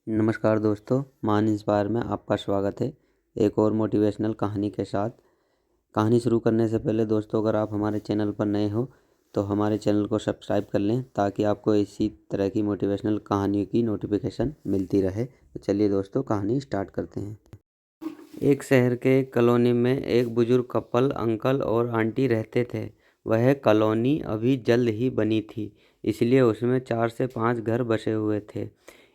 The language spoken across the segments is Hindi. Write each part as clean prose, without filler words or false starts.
नमस्कार दोस्तों, मान इंस्पायर में आपका स्वागत है एक और मोटिवेशनल कहानी के साथ। कहानी शुरू करने से पहले दोस्तों, अगर आप हमारे चैनल पर नए हो तो हमारे चैनल को सब्सक्राइब कर लें ताकि आपको इसी तरह की मोटिवेशनल कहानियों की नोटिफिकेशन मिलती रहे। तो चलिए दोस्तों, कहानी स्टार्ट करते हैं। एक शहर के कॉलोनी में एक बुजुर्ग कपल अंकल और आंटी रहते थे। वह कॉलोनी अभी जल्द ही बनी थी, इसलिए उसमें 4 से 5 घर बसे हुए थे।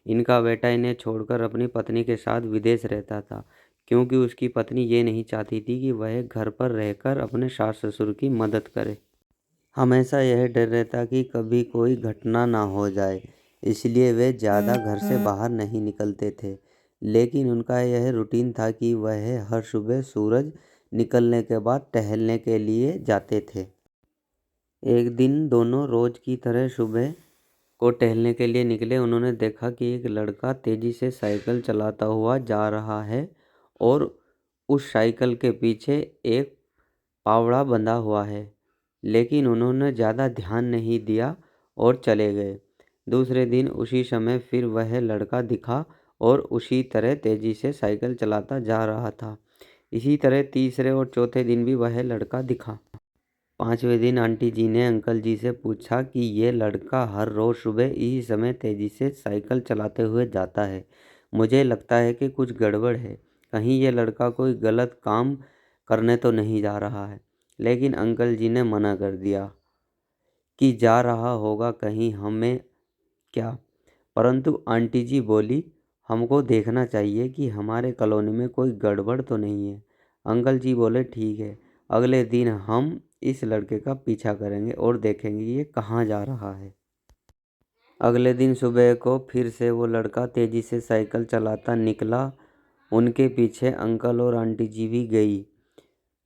इनका बेटा इन्हें छोड़कर अपनी पत्नी के साथ विदेश रहता था, क्योंकि उसकी पत्नी ये नहीं चाहती थी कि वह घर पर रहकर अपने सास ससुर की मदद करे। हमेशा यह डर रहता कि कभी कोई घटना ना हो जाए, इसलिए वे ज़्यादा घर से बाहर नहीं निकलते थे। लेकिन उनका यह रूटीन था कि वह हर सुबह सूरज निकलने के बाद टहलने के लिए जाते थे। एक दिन दोनों रोज की तरह सुबह को टहलने के लिए निकले। उन्होंने देखा कि एक लड़का तेजी से साइकिल चलाता हुआ जा रहा है और उस साइकिल के पीछे एक फावड़ा बंधा हुआ है। लेकिन उन्होंने ज़्यादा ध्यान नहीं दिया और चले गए। दूसरे दिन उसी समय फिर वह लड़का दिखा और उसी तरह तेजी से साइकिल चलाता जा रहा था। इसी तरह तीसरे और चौथे दिन भी वह लड़का दिखा। 5वें दिन आंटी जी ने अंकल जी से पूछा कि ये लड़का हर रोज़ सुबह इसी समय तेज़ी से साइकिल चलाते हुए जाता है। मुझे लगता है कि कुछ गड़बड़ है। कहीं ये लड़का कोई गलत काम करने तो नहीं जा रहा है। लेकिन अंकल जी ने मना कर दिया कि जा रहा होगा कहीं, हमें क्या। परंतु आंटी जी बोली, हमको देखना चाहिए कि हमारे कॉलोनी में कोई गड़बड़ तो नहीं है। अंकल जी बोले, ठीक है, अगले दिन हम इस लड़के का पीछा करेंगे और देखेंगे ये कहाँ जा रहा है। अगले दिन सुबह को फिर से वो लड़का तेजी से साइकिल चलाता निकला। उनके पीछे अंकल और आंटी जी भी गई।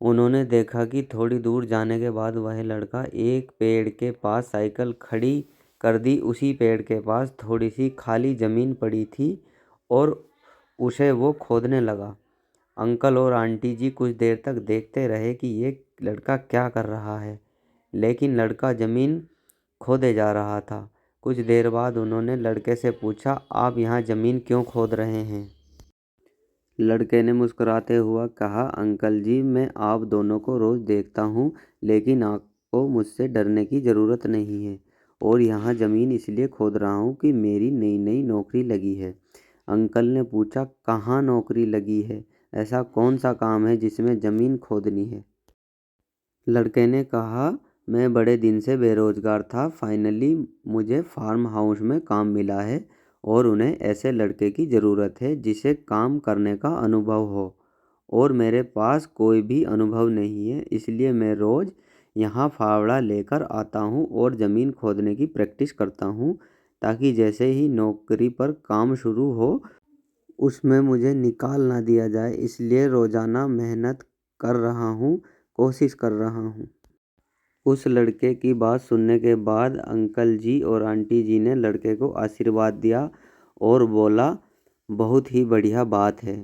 उन्होंने देखा कि थोड़ी दूर जाने के बाद वह लड़का एक पेड़ के पास साइकिल खड़ी कर दी। उसी पेड़ के पास थोड़ी सी खाली ज़मीन पड़ी थी और उसे वो खोदने लगा। अंकल और आंटी जी कुछ देर तक देखते रहे कि ये लड़का क्या कर रहा है, लेकिन लड़का ज़मीन खोदे जा रहा था। कुछ देर बाद उन्होंने लड़के से पूछा, आप यहाँ ज़मीन क्यों खोद रहे हैं? लड़के ने मुस्कुराते हुआ कहा, अंकल जी, मैं आप दोनों को रोज़ देखता हूँ, लेकिन आपको मुझसे डरने की ज़रूरत नहीं है। और यहाँ ज़मीन इसलिए खोद रहा हूँ कि मेरी नई नई नौकरी लगी है। अंकल ने पूछा, कहाँ नौकरी लगी है? ऐसा कौन सा काम है जिसमें ज़मीन खोदनी है? लड़के ने कहा, मैं बड़े दिन से बेरोज़गार था, फाइनली मुझे फार्म हाउस में काम मिला है और उन्हें ऐसे लड़के की ज़रूरत है जिसे काम करने का अनुभव हो, और मेरे पास कोई भी अनुभव नहीं है। इसलिए मैं रोज़ यहाँ फावड़ा लेकर आता हूँ और ज़मीन खोदने की प्रैक्टिस करता हूँ, ताकि जैसे ही नौकरी पर काम शुरू हो उसमें मुझे निकाल ना दिया जाए। इसलिए रोज़ाना मेहनत कर रहा हूँ, कोशिश कर रहा हूँ। उस लड़के की बात सुनने के बाद अंकल जी और आंटी जी ने लड़के को आशीर्वाद दिया और बोला, बहुत ही बढ़िया बात है,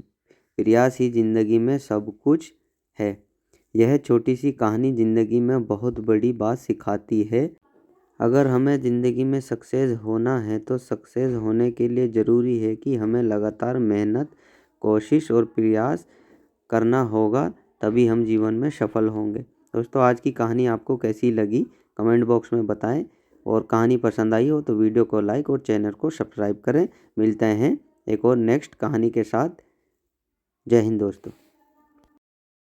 प्रयास ही ज़िंदगी में सब कुछ है। यह छोटी सी कहानी ज़िंदगी में बहुत बड़ी बात सिखाती है। अगर हमें ज़िंदगी में सक्सेस होना है तो सक्सेस होने के लिए ज़रूरी है कि हमें लगातार मेहनत, कोशिश और प्रयास करना होगा, तभी हम जीवन में सफल होंगे। दोस्तों, आज की कहानी आपको कैसी लगी कमेंट बॉक्स में बताएं, और कहानी पसंद आई हो तो वीडियो को लाइक और चैनल को सब्सक्राइब करें। मिलते हैं एक और नेक्स्ट कहानी के साथ। जय हिंद दोस्तों।